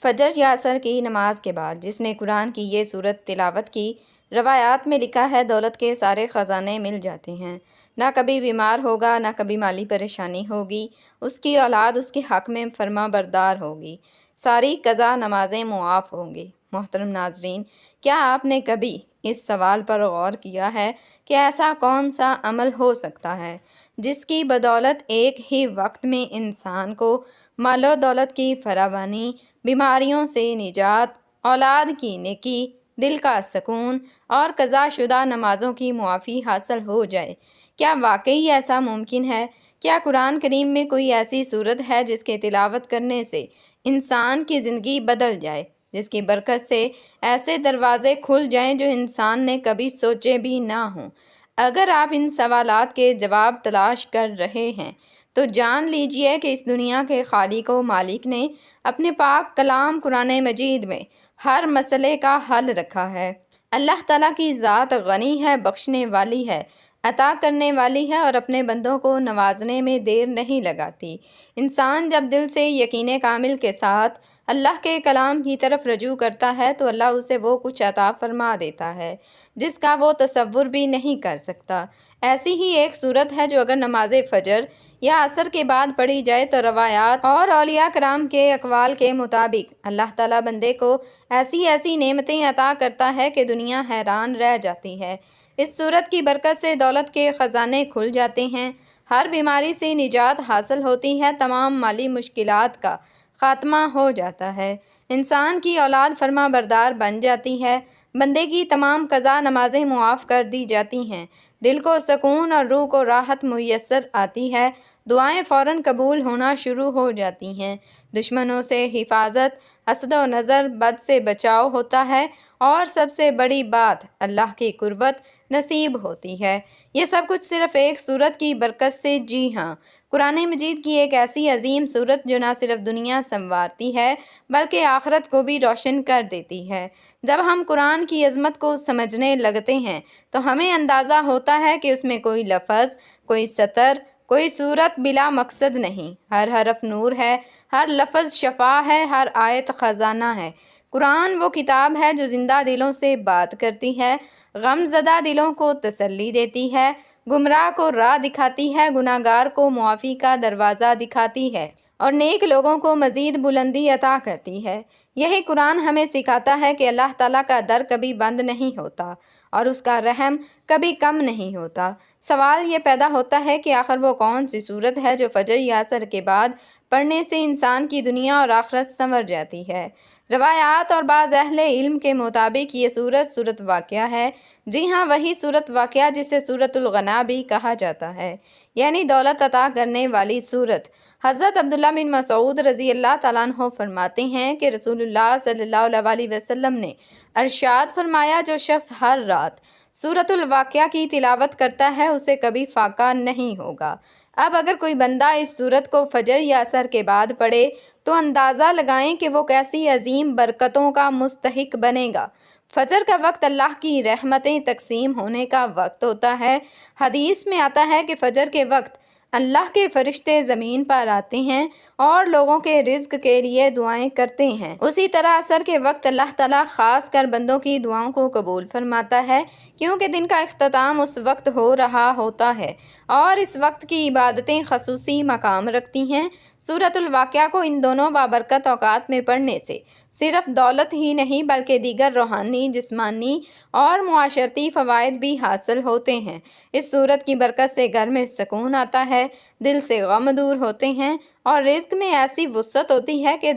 فجر یا عصر کی نماز کے بعد جس نے قرآن کی یہ سورت تلاوت کی، روایات میں لکھا ہے دولت کے سارے خزانے مل جاتے ہیں، نہ کبھی بیمار ہوگا، نہ کبھی مالی پریشانی ہوگی، اس کی اولاد اس کے حق میں فرما بردار ہوگی، ساری قضا نمازیں معاف ہوں گی۔ محترم ناظرین، کیا آپ نے کبھی اس سوال پر غور کیا ہے کہ ایسا کون سا عمل ہو سکتا ہے جس کی بدولت ایک ہی وقت میں انسان کو مال و دولت کی فراوانی، بیماریوں سے نجات، اولاد کی نیکی، دل کا سکون اور قضا شدہ نمازوں کی معافی حاصل ہو جائے؟ کیا واقعی ایسا ممکن ہے؟ کیا قرآن کریم میں کوئی ایسی صورت ہے جس کے تلاوت کرنے سے انسان کی زندگی بدل جائے، جس کی برکت سے ایسے دروازے کھل جائیں جو انسان نے کبھی سوچے بھی نہ ہوں؟ اگر آپ ان سوالات کے جواب تلاش کر رہے ہیں تو جان لیجئے کہ اس دنیا کے خالق و مالک نے اپنے پاک کلام قرآن مجید میں ہر مسئلے کا حل رکھا ہے۔ اللہ تعالیٰ کی ذات غنی ہے، بخشنے والی ہے، عطا کرنے والی ہے اور اپنے بندوں کو نوازنے میں دیر نہیں لگاتی۔ انسان جب دل سے یقین کامل کے ساتھ اللہ کے کلام کی طرف رجوع کرتا ہے تو اللہ اسے وہ کچھ عطا فرما دیتا ہے جس کا وہ تصور بھی نہیں کر سکتا۔ ایسی ہی ایک صورت ہے جو اگر نماز فجر یا عصر کے بعد پڑھی جائے تو روایات اور اولیاء کرام کے اقوال کے مطابق اللہ تعالیٰ بندے کو ایسی نعمتیں عطا کرتا ہے کہ دنیا حیران رہ جاتی ہے۔ اس صورت کی برکت سے دولت کے خزانے کھل جاتے ہیں، ہر بیماری سے نجات حاصل ہوتی ہے، تمام مالی مشکلات کا خاتمہ ہو جاتا ہے، انسان کی اولاد فرما بردار بن جاتی ہے، بندے کی تمام قضا نمازیں معاف کر دی جاتی ہیں، دل کو سکون اور روح کو راحت میسر آتی ہے، دعائیں فوراً قبول ہونا شروع ہو جاتی ہیں، دشمنوں سے حفاظت، حسد و نظر بد سے بچاؤ ہوتا ہے اور سب سے بڑی بات اللہ کی قربت نصیب ہوتی ہے۔ یہ سب کچھ صرف ایک صورت کی برکت سے، جی ہاں، قرآن مجید کی ایک ایسی عظیم صورت جو نہ صرف دنیا سنوارتی ہے بلکہ آخرت کو بھی روشن کر دیتی ہے۔ جب ہم قرآن کی عظمت کو سمجھنے لگتے ہیں تو ہمیں اندازہ ہوتا ہے کہ اس میں کوئی لفظ، کوئی سطر، کوئی صورت بلا مقصد نہیں، ہر حرف نور ہے، ہر لفظ شفا ہے، ہر آیت خزانہ ہے۔ قرآن وہ کتاب ہے جو زندہ دلوں سے بات کرتی ہے، غم زدہ دلوں کو تسلی دیتی ہے، گمراہ کو راہ دکھاتی ہے، گناہ گار کو معافی کا دروازہ دکھاتی ہے اور نیک لوگوں کو مزید بلندی عطا کرتی ہے۔ یہی قرآن ہمیں سکھاتا ہے کہ اللہ تعالیٰ کا در کبھی بند نہیں ہوتا اور اس کا رحم کبھی کم نہیں ہوتا۔ سوال یہ پیدا ہوتا ہے کہ آخر وہ کون سی صورت ہے جو فجر یا عصر کے بعد پڑھنے سے انسان کی دنیا اور آخرت سنور جاتی ہے؟ روایات اور بعض اہل علم کے مطابق یہ سورت واقعہ ہے، جی ہاں، وہی سورت واقعہ جسے سورت الغنا بھی کہا جاتا ہے، یعنی دولت عطا کرنے والی سورت۔ حضرت عبداللہ بن مسعود رضی اللہ تعالیٰ عنہ فرماتے ہیں کہ رسول اللہ صلی اللہ علیہ وسلم نے ارشاد فرمایا، جو شخص ہر رات سورت الواقعہ کی تلاوت کرتا ہے اسے کبھی فاقہ نہیں ہوگا۔ اب اگر کوئی بندہ اس سورت کو فجر یا عصر کے بعد پڑھے تو اندازہ لگائیں کہ وہ کیسی عظیم برکتوں کا مستحق بنے گا۔ فجر کا وقت اللہ کی رحمتیں تقسیم ہونے کا وقت ہوتا ہے۔ حدیث میں آتا ہے کہ فجر کے وقت اللہ کے فرشتے زمین پر آتے ہیں اور لوگوں کے رزق کے لیے دعائیں کرتے ہیں۔ اسی طرح عصر کے وقت اللہ تعالیٰ خاص کر بندوں کی دعاؤں کو قبول فرماتا ہے، کیونکہ دن کا اختتام اس وقت ہو رہا ہوتا ہے اور اس وقت کی عبادتیں خصوصی مقام رکھتی ہیں۔ سورت الواقعہ کو ان دونوں بابرکت اوقات میں پڑھنے سے صرف دولت ہی نہیں بلکہ دیگر روحانی، جسمانی اور معاشرتی فوائد بھی حاصل ہوتے ہیں۔ اس سورت کی برکت سے گھر میں سکون آتا ہے، دل سے غم دور ہوتے ہیں اور رزق میں ایسی وسعت ہوتی ہے کہ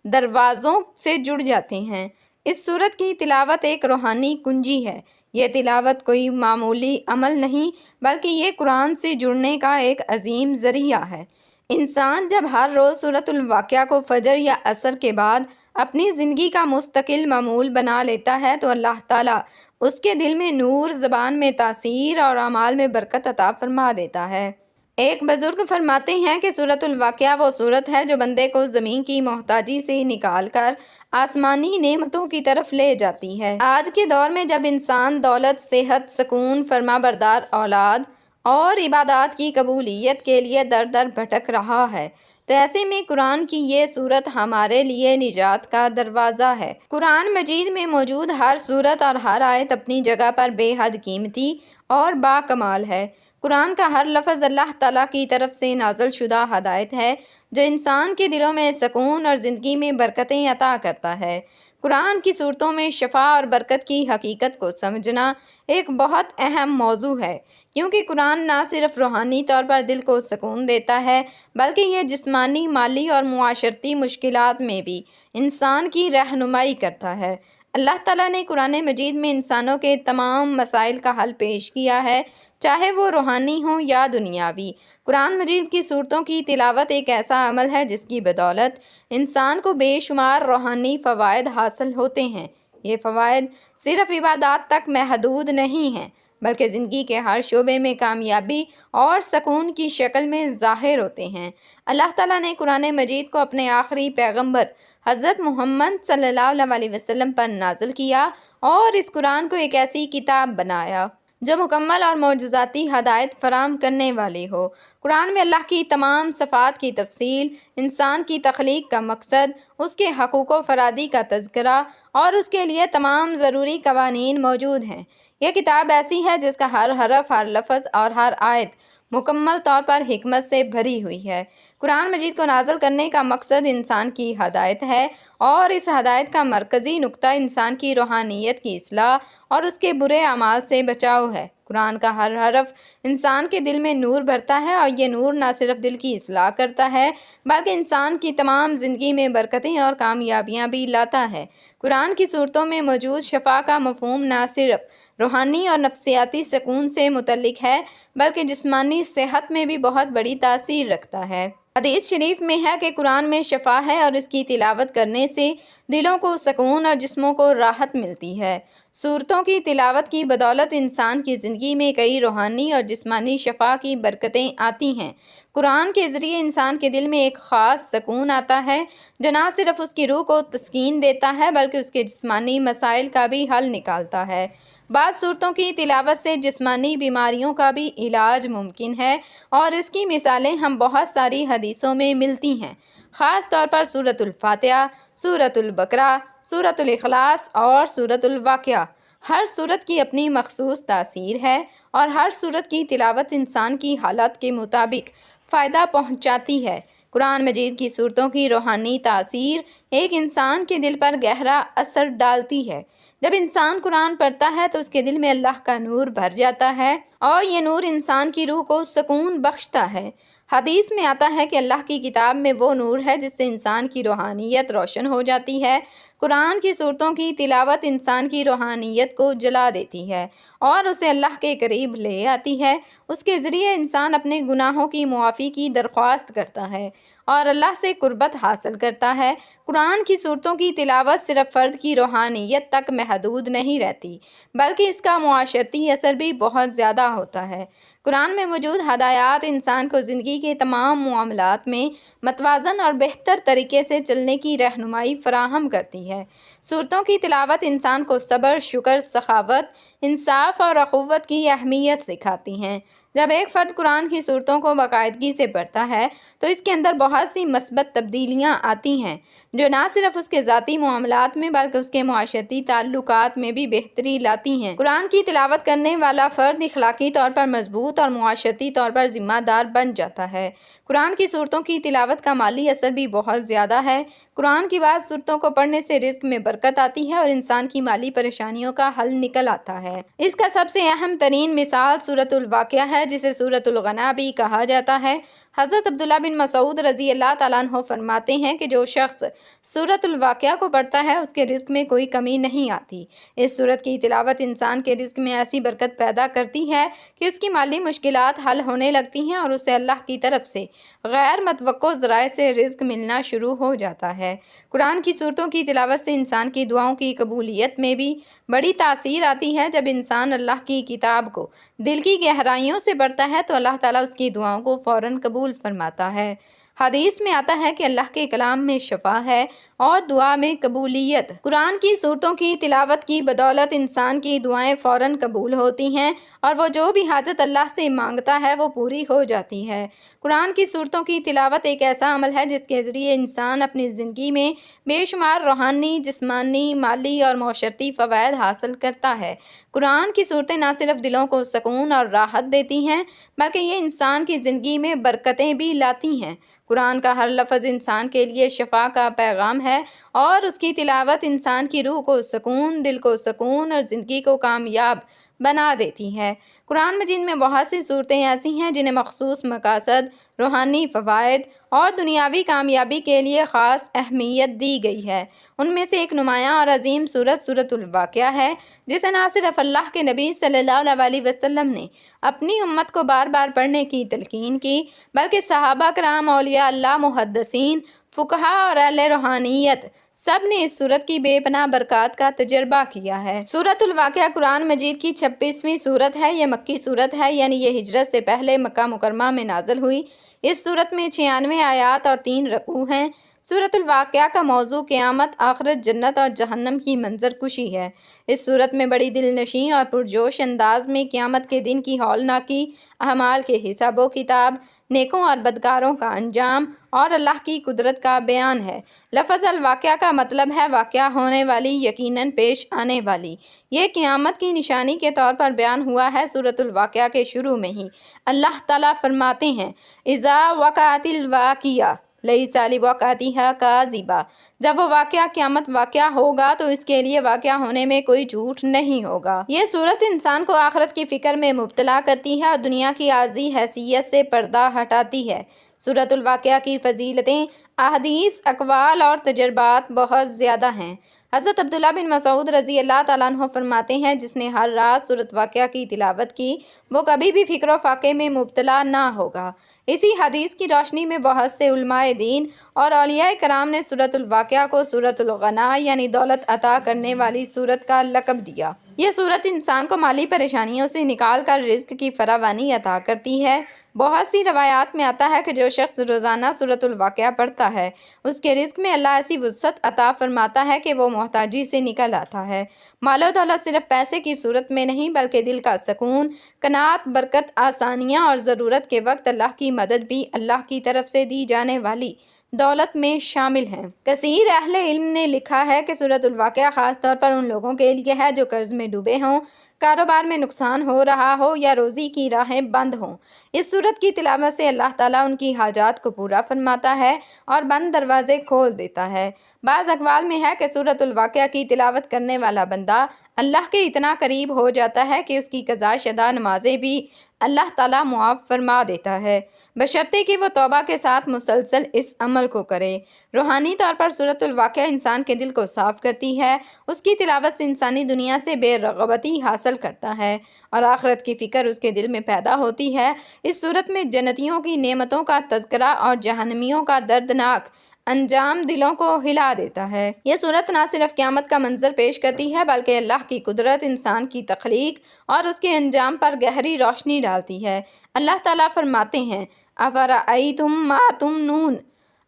دروازوں سے جڑ جاتے ہیں۔ اس سورت کی تلاوت ایک روحانی کنجی ہے۔ یہ تلاوت کوئی معمولی عمل نہیں بلکہ یہ قرآن سے جڑنے کا ایک عظیم ذریعہ ہے۔ انسان جب ہر روز سورت الواقعہ کو فجر یا عصر کے بعد اپنی زندگی کا مستقل معمول بنا لیتا ہے تو اللہ تعالیٰ اس کے دل میں نور، زبان میں تاثیر اور اعمال میں برکت عطا فرما دیتا ہے۔ ایک بزرگ فرماتے ہیں کہ سورت الواقعہ وہ سورت ہے جو بندے کو زمین کی محتاجی سے نکال کر آسمانی نعمتوں کی طرف لے جاتی ہے۔ آج کے دور میں جب انسان دولت، صحت، سکون، فرما بردار اولاد اور عبادات کی قبولیت کے لیے در در بھٹک رہا ہے، تو ایسے میں قرآن کی یہ سورت ہمارے لیے نجات کا دروازہ ہے۔ قرآن مجید میں موجود ہر سورت اور ہر آیت اپنی جگہ پر بے حد قیمتی اور باکمال ہے۔ قرآن کا ہر لفظ اللہ تعالیٰ کی طرف سے نازل شدہ ہدایت ہے جو انسان کے دلوں میں سکون اور زندگی میں برکتیں عطا کرتا ہے۔ قرآن کی صورتوں میں شفا اور برکت کی حقیقت کو سمجھنا ایک بہت اہم موضوع ہے، کیونکہ قرآن نہ صرف روحانی طور پر دل کو سکون دیتا ہے بلکہ یہ جسمانی، مالی اور معاشرتی مشکلات میں بھی انسان کی رہنمائی کرتا ہے۔ اللہ تعالیٰ نے قرآن مجید میں انسانوں کے تمام مسائل کا حل پیش کیا ہے، چاہے وہ روحانی ہوں یا دنیاوی۔ قرآن مجید کی صورتوں کی تلاوت ایک ایسا عمل ہے جس کی بدولت انسان کو بے شمار روحانی فوائد حاصل ہوتے ہیں۔ یہ فوائد صرف عبادات تک محدود نہیں ہیں بلکہ زندگی کے ہر شعبے میں کامیابی اور سکون کی شکل میں ظاہر ہوتے ہیں۔ اللہ تعالیٰ نے قرآن مجید کو اپنے آخری پیغمبر حضرت محمد صلی اللہ علیہ وسلم پر نازل کیا اور اس قرآن کو ایک ایسی کتاب بنایا جو مکمل اور معجزاتی ہدایت فراہم کرنے والی ہو۔ قرآن میں اللہ کی تمام صفات کی تفصیل، انسان کی تخلیق کا مقصد، اس کے حقوق و فرادی کا تذکرہ اور اس کے لیے تمام ضروری قوانین موجود ہیں۔ یہ کتاب ایسی ہے جس کا ہر حرف، ہر لفظ اور ہر آیت مکمل طور پر حکمت سے بھری ہوئی ہے۔ قرآن مجید کو نازل کرنے کا مقصد انسان کی ہدایت ہے اور اس ہدایت کا مرکزی نقطہ انسان کی روحانیت کی اصلاح اور اس کے برے اعمال سے بچاؤ ہے۔ قرآن کا ہر حرف انسان کے دل میں نور بھرتا ہے اور یہ نور نہ صرف دل کی اصلاح کرتا ہے بلکہ انسان کی تمام زندگی میں برکتیں اور کامیابیاں بھی لاتا ہے۔ قرآن کی صورتوں میں موجود شفا کا مفہوم نہ صرف روحانی اور نفسیاتی سکون سے متعلق ہے بلکہ جسمانی صحت میں بھی بہت بڑی تاثیر رکھتا ہے۔ حدیث شریف میں ہے کہ قرآن میں شفا ہے اور اس کی تلاوت کرنے سے دلوں کو سکون اور جسموں کو راحت ملتی ہے۔ سورتوں کی تلاوت کی بدولت انسان کی زندگی میں کئی روحانی اور جسمانی شفا کی برکتیں آتی ہیں۔ قرآن کے ذریعے انسان کے دل میں ایک خاص سکون آتا ہے جو نہ صرف اس کی روح کو تسکین دیتا ہے بلکہ اس کے جسمانی مسائل کا بھی حل نکالتا ہے۔ بعض صورتوں کی تلاوت سے جسمانی بیماریوں کا بھی علاج ممکن ہے اور اس کی مثالیں ہم بہت ساری حدیثوں میں ملتی ہیں، خاص طور پر سورۃ الفاتحہ، سورۃ البقرہ، سورۃ الاخلاص اور سورۃ الواقعہ۔ ہر سورت کی اپنی مخصوص تاثیر ہے اور ہر سورت کی تلاوت انسان کی حالت کے مطابق فائدہ پہنچاتی ہے۔ قرآن مجید کی صورتوں کی روحانی تاثیر ایک انسان کے دل پر گہرا اثر ڈالتی ہے۔ جب انسان قرآن پڑھتا ہے تو اس کے دل میں اللہ کا نور بھر جاتا ہے اور یہ نور انسان کی روح کو سکون بخشتا ہے۔ حدیث میں آتا ہے کہ اللہ کی کتاب میں وہ نور ہے جس سے انسان کی روحانیت روشن ہو جاتی ہے۔ قرآن کی صورتوں کی تلاوت انسان کی روحانیت کو جلا دیتی ہے اور اسے اللہ کے قریب لے آتی ہے۔ اس کے ذریعے انسان اپنے گناہوں کی معافی کی درخواست کرتا ہے اور اللہ سے قربت حاصل کرتا ہے۔ قرآن کی صورتوں کی تلاوت صرف فرد کی روحانیت تک محدود نہیں رہتی بلکہ اس کا معاشرتی اثر بھی بہت زیادہ ہوتا ہے۔ قرآن میں موجود ہدایات انسان کو زندگی کے تمام معاملات میں متوازن اور بہتر طریقے سے چلنے کی رہنمائی فراہم کرتی ہے۔ صورتوں کی تلاوت انسان کو صبر، شکر، سخاوت، انصاف اور اخوت کی اہمیت سکھاتی ہیں۔ جب ایک فرد قرآن کی صورتوں کو باقاعدگی سے پڑھتا ہے تو اس کے اندر بہت سی مثبت تبدیلیاں آتی ہیں جو نہ صرف اس کے ذاتی معاملات میں بلکہ اس کے معاشرتی تعلقات میں بھی بہتری لاتی ہیں۔ قرآن کی تلاوت کرنے والا فرد اخلاقی طور پر مضبوط اور معاشرتی طور پر ذمہ دار بن جاتا ہے۔ قرآن کی صورتوں کی تلاوت کا مالی اثر بھی بہت زیادہ ہے۔ قرآن کی بعض صورتوں کو پڑھنے سے رزق میں برکت آتی ہے اور انسان کی مالی پریشانیوں کا حل نکل آتا ہے۔ اس کا سب سے اہم ترین مثال سورۃ الواقعہ ہے جسے سورۃ الغنا بھی کہا جاتا ہے۔ حضرت عبداللہ بن مسعود رضی اللہ تعالیٰ عنہ فرماتے ہیں کہ جو شخص سورۃ الواقعہ کو پڑھتا ہے اس کے رزق میں کوئی کمی نہیں آتی۔ اس سورت کی تلاوت انسان کے رزق میں ایسی برکت پیدا کرتی ہے کہ اس کی مالی مشکلات حل ہونے لگتی ہیں اور اسے اللہ کی طرف سے غیر متوقع ذرائع سے رزق ملنا شروع ہو جاتا ہے۔ قرآن کی صورتوں کی تلاوت سے انسان کی دعاؤں کی قبولیت میں بھی بڑی تاثیر آتی ہے۔ جب انسان اللہ کی کتاب کو دل کی گہرائیوں سے پڑھتا ہے تو اللہ تعالیٰ اس کی دعاؤں کو فوراً قبول فرماتا ہے۔ حدیث میں آتا ہے کہ اللہ کے کلام میں شفا ہے اور دعا میں قبولیت۔ قرآن کی صورتوں کی تلاوت کی بدولت انسان کی دعائیں فوراً قبول ہوتی ہیں اور وہ جو بھی حاجت اللہ سے مانگتا ہے وہ پوری ہو جاتی ہے۔ قرآن کی صورتوں کی تلاوت ایک ایسا عمل ہے جس کے ذریعے انسان اپنی زندگی میں بے شمار روحانی، جسمانی، مالی اور معاشرتی فوائد حاصل کرتا ہے۔ قرآن کی صورتیں نہ صرف دلوں کو سکون اور راحت دیتی ہیں بلکہ یہ انسان کی زندگی میں برکتیں بھی لاتی ہیں۔ قرآن کا ہر لفظ انسان کے لیے شفا کا پیغام ہے اور اس کی تلاوت انسان کی روح کو سکون، دل کو سکون اور زندگی کو کامیاب بنا دیتی ہے۔ قرآن مجید میں بہت سی صورتیں ایسی ہیں جنہیں مخصوص مقاصد، روحانی فوائد اور دنیاوی کامیابی کے لیے خاص اہمیت دی گئی ہے۔ ان میں سے ایک نمایاں اور عظیم سورت الواقعہ ہے، جسے نہ صرف اللہ کے نبی صلی اللہ علیہ وسلم نے اپنی امت کو بار بار پڑھنے کی تلقین کی، بلکہ صحابہ کرام، اولیاء اللہ، محدثین، فقہاء اور اہل روحانیت سب نے اس سورت کی بے پناہ برکات کا تجربہ کیا ہے۔ سورت الواقعہ قرآن مجید کی 26ویں سورت ہے۔ یہ مکی سورت ہے، یعنی یہ ہجرت سے پہلے مکہ مکرمہ میں نازل ہوئی۔ اس سورت میں 96 آیات اور 3 رکوع ہیں۔ سورت الواقعہ کا موضوع قیامت، آخرت، جنت اور جہنم کی منظر کشی ہے۔ اس سورت میں بڑی دل نشیں اور پرجوش انداز میں قیامت کے دن کی ہولناکی، اعمال کے حساب و کتاب، نیکوں اور بدکاروں کا انجام اور اللہ کی قدرت کا بیان ہے۔ لفظ الواقعہ کا مطلب ہے واقعہ ہونے والی، یقیناً پیش آنے والی۔ یہ قیامت کی نشانی کے طور پر بیان ہوا ہے۔ سورت الواقعہ کے شروع میں ہی اللہ تعالیٰ فرماتے ہیں اذا وقعت الواقعہ لیس لوقعتها کاذبہ، جب وہ واقعہ قیامت واقعہ ہوگا تو اس کے لیے واقعہ ہونے میں کوئی جھوٹ نہیں ہوگا۔ یہ صورت انسان کو آخرت کی فکر میں مبتلا کرتی ہے اور دنیا کی عارضی حیثیت سے پردہ ہٹاتی ہے۔ سورت الواقعہ کی فضیلتیں، احادیث، اقوال اور تجربات بہت زیادہ ہیں۔ حضرت عبداللہ بن مسعود رضی اللہ تعالیٰ عنہ فرماتے ہیں جس نے ہر رات سورت واقعہ کی تلاوت کی وہ کبھی بھی فکر و فاقے میں مبتلا نہ ہوگا۔ اسی حدیث کی روشنی میں بہت سے علماء دین اور اولیاء کرام نے سورت الواقعہ کو سورت الغنا یعنی دولت عطا کرنے والی سورت کا لقب دیا۔ یہ سورت انسان کو مالی پریشانیوں سے نکال کر رزق کی فراوانی عطا کرتی ہے۔ بہت سی روایات میں آتا ہے کہ جو شخص روزانہ سورت الواقعہ پڑھتا ہے اس کے رزق میں اللہ ایسی وسعت عطا فرماتا ہے کہ وہ محتاجی سے نکل آتا ہے۔ مال و دولت صرف پیسے کی صورت میں نہیں بلکہ دل کا سکون، قناعت، برکت، آسانیاں اور ضرورت کے وقت اللہ کی مدد بھی اللہ کی طرف سے دی جانے والی دولت میں شامل ہیں۔ کثیر اہل علم نے لکھا ہے کہ سورت الواقعہ خاص طور پر ان لوگوں کے لیے ہے جو قرض میں ڈوبے ہوں، کاروبار میں نقصان ہو رہا ہو یا روزی کی راہیں بند ہوں۔ اس سورت کی تلاوت سے اللہ تعالیٰ ان کی حاجات کو پورا فرماتا ہے اور بند دروازے کھول دیتا ہے۔ بعض اقوال میں ہے کہ سورت الواقعہ کی تلاوت کرنے والا بندہ اللہ کے اتنا قریب ہو جاتا ہے کہ اس کی قضا شدہ نمازیں بھی اللہ تعالیٰ معاف فرما دیتا ہے، بشرطے کہ وہ توبہ کے ساتھ مسلسل اس عمل کو کرے۔ روحانی طور پر سورت الواقعہ انسان کے دل کو صاف کرتی ہے۔ اس کی تلاوت سے انسانی دنیا سے بے رغبتی حاصل کرتا ہے اور آخرت کی فکر اس کے دل میں پیدا ہوتی ہے۔ اس سورت میں جنتیوں کی نعمتوں کا تذکرہ اور جہنمیوں کا دردناک انجام دلوں کو ہلا دیتا ہے۔ یہ سورت نہ صرف قیامت کا منظر پیش کرتی ہے بلکہ اللہ کی قدرت، انسان کی تخلیق اور اس کے انجام پر گہری روشنی ڈالتی ہے۔ اللہ تعالیٰ فرماتے ہیں أَفَرَأَيْتُم مَّا تُمْنُونَ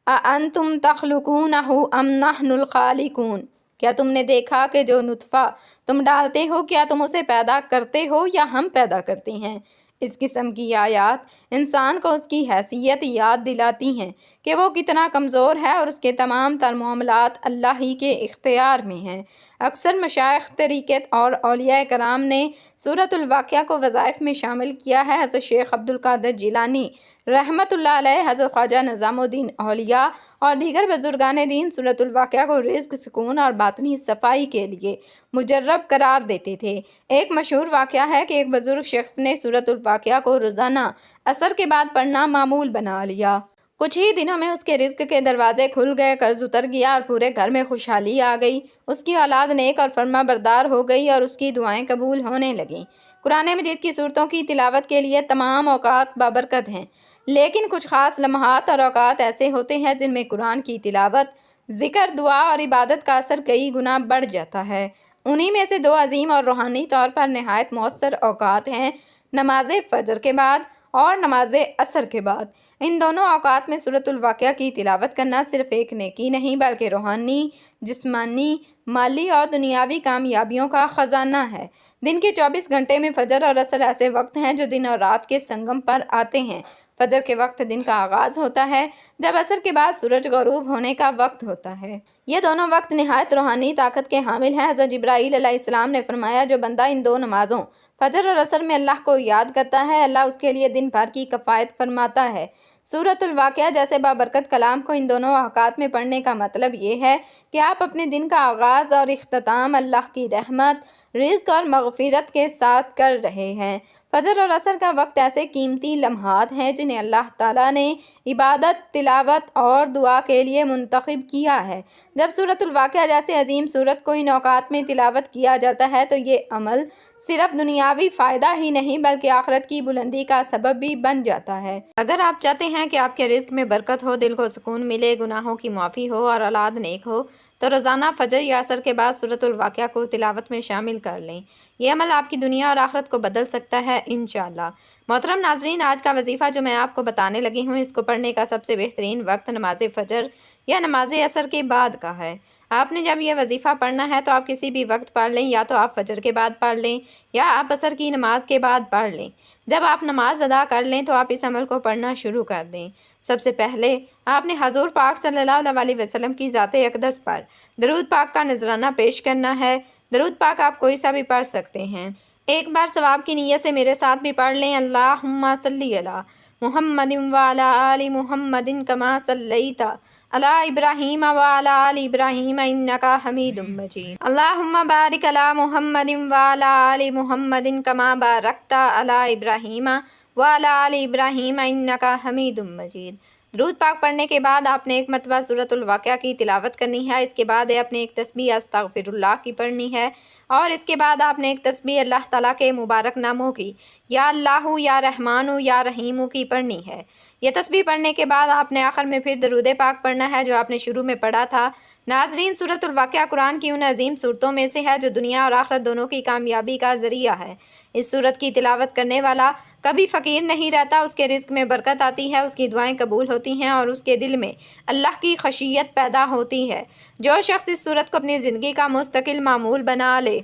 أَأَنتُمْ تَخْلُقُونَهُ أَمْ نَحْنُ الْخَالِقُونَ، کیا تم نے دیکھا کہ جو نطفہ تم ڈالتے ہو کیا تم اسے پیدا کرتے ہو یا ہم پیدا کرتے ہیں؟ اس قسم کی آیات انسان کو اس کی حیثیت یاد دلاتی ہیں کہ وہ کتنا کمزور ہے اور اس کے تمام تر معاملات اللہ ہی کے اختیار میں ہیں۔ اکثر مشائخ طریقت اور اولیاء کرام نے سورت الواقعہ کو وظائف میں شامل کیا ہے۔ حضرت شیخ عبد القادر جیلانی رحمۃ اللہ علیہ، حضرت خواجہ نظام الدین اولیاء اور دیگر بزرگان دین سورت الواقعہ کو رزق، سکون اور باطنی صفائی کے لیے مجرب قرار دیتے تھے۔ ایک مشہور واقعہ ہے کہ ایک بزرگ شخص نے سورت الواقعہ کو روزانہ عصر کے بعد پڑھنا معمول بنا لیا۔ کچھ ہی دنوں میں اس کے رزق کے دروازے کھل گئے، قرض اتر گیا اور پورے گھر میں خوشحالی آ گئی۔ اس کی اولاد نیک اور فرما بردار ہو گئی اور اس کی دعائیں قبول ہونے لگیں۔ قرآن مجید کی صورتوں کی تلاوت کے لیے تمام اوقات بابرکت ہیں، لیکن کچھ خاص لمحات اور اوقات ایسے ہوتے ہیں جن میں قرآن کی تلاوت، ذکر، دعا اور عبادت کا اثر کئی گنا بڑھ جاتا ہے۔ انہی میں سے دو عظیم اور روحانی طور پر نہایت مؤثر اوقات ہیں: نماز فجر کے بعد اور نماز عصر کے بعد۔ ان دونوں اوقات میں سورۃ الواقعہ کی تلاوت کرنا صرف ایک نیکی نہیں بلکہ روحانی، جسمانی، مالی اور دنیاوی کامیابیوں کا خزانہ ہے۔ دن کے 24 گھنٹے میں فجر اور عصر ایسے وقت ہیں جو دن اور رات کے سنگم پر آتے ہیں۔ فجر کے وقت دن کا آغاز ہوتا ہے، جب عصر کے بعد سورج غروب ہونے کا وقت ہوتا ہے۔ یہ دونوں وقت نہایت روحانی طاقت کے حامل ہیں۔ حضرت جبرائیل علیہ السلام نے فرمایا، جو بندہ ان دو نمازوں فجر اور عصر میں اللہ کو یاد کرتا ہے، اللہ اس کے لیے دن بھر کی کفایت فرماتا ہے۔ سورۃ الواقعہ جیسے بابرکت کلام کو ان دونوں اوقات میں پڑھنے کا مطلب یہ ہے کہ آپ اپنے دن کا آغاز اور اختتام اللہ کی رحمت، رزق اور مغفرت کے ساتھ کر رہے ہیں۔ فجر اور عصر کا وقت ایسے قیمتی لمحات ہیں جنہیں اللہ تعالیٰ نے عبادت، تلاوت اور دعا کے لیے منتخب کیا ہے۔ جب سورۃ الواقعہ جیسے عظیم سورت کو ان اوقات میں تلاوت کیا جاتا ہے تو یہ عمل صرف دنیاوی فائدہ ہی نہیں بلکہ آخرت کی بلندی کا سبب بھی بن جاتا ہے۔ اگر آپ چاہتے ہیں کہ آپ کے رزق میں برکت ہو، دل کو سکون ملے، گناہوں کی معافی ہو اور اولاد نیک ہو، تو روزانہ فجر یا عصر کے بعد سورۃ الواقعہ کو تلاوت میں شامل کر لیں۔ یہ عمل آپ کی دنیا اور آخرت کو بدل سکتا ہے انشاءاللہ۔ محترم ناظرین، آج کا وظیفہ جو میں آپ کو بتانے لگی ہوں، اس کو پڑھنے کا سب سے بہترین وقت نماز فجر یا نماز عصر کے بعد کا ہے۔ آپ نے جب یہ وظیفہ پڑھنا ہے تو آپ کسی بھی وقت پڑھ لیں، یا تو آپ فجر کے بعد پڑھ لیں یا آپ عصر کی نماز کے بعد پڑھ لیں۔ جب آپ نماز ادا کر لیں تو آپ اس عمل کو پڑھنا شروع کر دیں۔ سب سے پہلے آپ نے حضور پاک صلی اللہ علیہ وسلم کی ذات اقدس پر درود پاک کا نذرانہ پیش کرنا ہے۔ درود پاک آپ کوئی سا بھی پڑھ سکتے ہیں۔ ایک بار ثواب کی نیت سے میرے ساتھ بھی پڑھ لیں، اللہم صلی علی محمد وعلی آل محمد کما صلیت علی ابراہیم وعلی آل ابراہیم انک حمید مجید، اللہم بارک علی محمد وعلی آل محمد کما بارکت علی ابراہیم وعلی آل ابراہیم انک حمید مجید۔ درود پاک پڑھنے کے بعد آپ نے ایک مرتبہ سورۃ الواقعہ کی تلاوت کرنی ہے۔ اس کے بعد آپ نے ایک تسبیح استغفر اللہ کی پڑھنی ہے، اور اس کے بعد آپ نے ایک تسبیح اللہ تعالیٰ کے مبارک ناموں کی، یا اللہ، یا رحمان، یا رحیم کی پڑھنی ہے۔ یہ تسبیح پڑھنے کے بعد آپ نے آخر میں پھر درود پاک پڑھنا ہے جو آپ نے شروع میں پڑھا تھا۔ ناظرین، سورۃ الواقعہ قرآن کی ان عظیم صورتوں میں سے ہے جو دنیا اور آخرت دونوں کی کامیابی کا ذریعہ ہے۔ اس سورت کی تلاوت کرنے والا کبھی فقیر نہیں رہتا، اس کے رزق میں برکت آتی ہے، اس کی دعائیں قبول ہوتی ہیں اور اس کے دل میں اللہ کی خشیت پیدا ہوتی ہے۔ جو شخص اس سورت کو اپنی زندگی کا مستقل معمول بنا لے،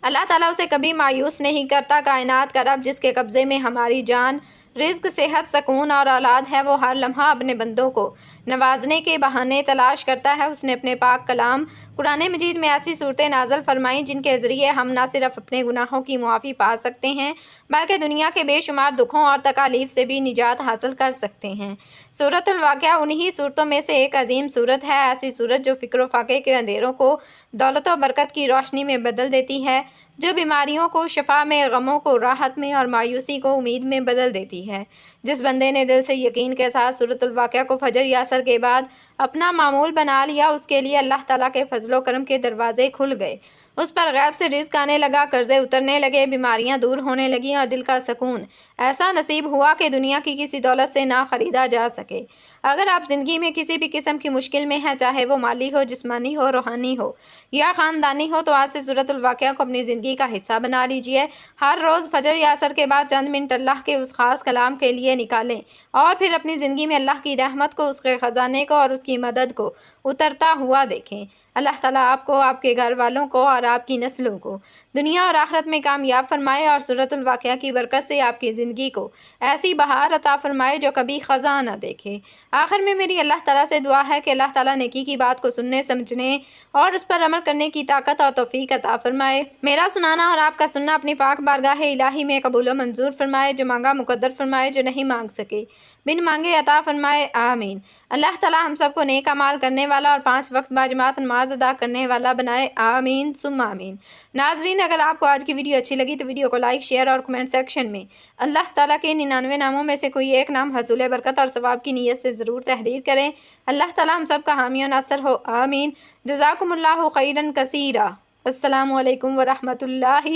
اللہ تعالیٰ اسے کبھی مایوس نہیں کرتا۔ کائنات کا رب جس کے قبضے میں ہماری جان، رزق، صحت، سکون اور اولاد ہے، وہ ہر لمحہ اپنے بندوں کو نوازنے کے بہانے تلاش کرتا ہے۔ اس نے اپنے پاک کلام قرآن مجید میں ایسی صورتیں نازل فرمائیں جن کے ذریعے ہم نہ صرف اپنے گناہوں کی معافی پا سکتے ہیں بلکہ دنیا کے بے شمار دکھوں اور تکالیف سے بھی نجات حاصل کر سکتے ہیں۔ سورۃ الواقعہ انہی صورتوں میں سے ایک عظیم صورت ہے، ایسی صورت جو فکر و فاقے کے اندھیروں کو دولت و برکت کی روشنی میں بدل دیتی ہے، جو بیماریوں کو شفا میں، غموں کو راحت میں اور مایوسی کو امید میں بدل دیتی ہے۔ جس بندے نے دل سے یقین کے ساتھ سورۃ الواقعہ کو فجر یا عصر کے بعد اپنا معمول بنا لیا، اس کے لیے اللہ تعالیٰ کے فضل و کرم کے دروازے کھل گئے، اس پر غیب سے رزق آنے لگا، قرضے اترنے لگے، بیماریاں دور ہونے لگیں اور دل کا سکون ایسا نصیب ہوا کہ دنیا کی کسی دولت سے نہ خریدا جا سکے۔ اگر آپ زندگی میں کسی بھی قسم کی مشکل میں ہیں، چاہے وہ مالی ہو، جسمانی ہو، روحانی ہو یا خاندانی ہو، تو آج سے سورۃ الواقعہ کو اپنی زندگی کا حصہ بنا لیجئے۔ ہر روز فجر یا عصر کے بعد چند منٹ اللہ کے اس خاص کلام کے لیے نکالیں اور پھر اپنی زندگی میں اللہ کی رحمت کو، اس کے خزانے کو اور اس کی مدد کو اترتا ہوا دیکھیں۔ اللہ تعالیٰ آپ کو، آپ کے گھر والوں کو اور آپ کی نسلوں کو دنیا اور آخرت میں کامیاب فرمائے اور سورۃ الواقعہ کی برکت سے آپ کی زندگی کو ایسی بہار عطا فرمائے جو کبھی خزاں نہ دیکھے۔ آخر میں میری اللہ تعالیٰ سے دعا ہے کہ اللہ تعالیٰ نیکی کی بات کو سننے، سمجھنے اور اس پر عمل کرنے کی طاقت اور توفیق عطا فرمائے۔ میرا سنانا اور آپ کا سننا اپنی پاک بارگاہ الہی میں قبول و منظور فرمائے، جو مانگا مقدر فرمائے، جو نہیں مانگ سکے بن مانگے عطا فرمائے، آمین۔ اللہ تعالیٰ ہم سب کو نیک اعمال کرنے والا اور 5 وقت باجماعت نماز ادا کرنے والا بنائے، آمین ثم آمین۔ ناظرین، اگر آپ کو آج کی ویڈیو اچھی لگی تو ویڈیو کو لائک، شیئر اور کمنٹ سیکشن میں اللہ تعالیٰ کے 99 ناموں میں سے کوئی ایک نام حصول برکت اور ثواب کی نیت سے ضرور تحریر کریں۔ اللہ تعالیٰ ہم سب کا حامی و ناصر ہو، آمین۔ جزاکم اللہ خیرا کثیرا۔ السلام علیکم ورحمۃ اللہ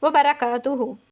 وبرکاتہ۔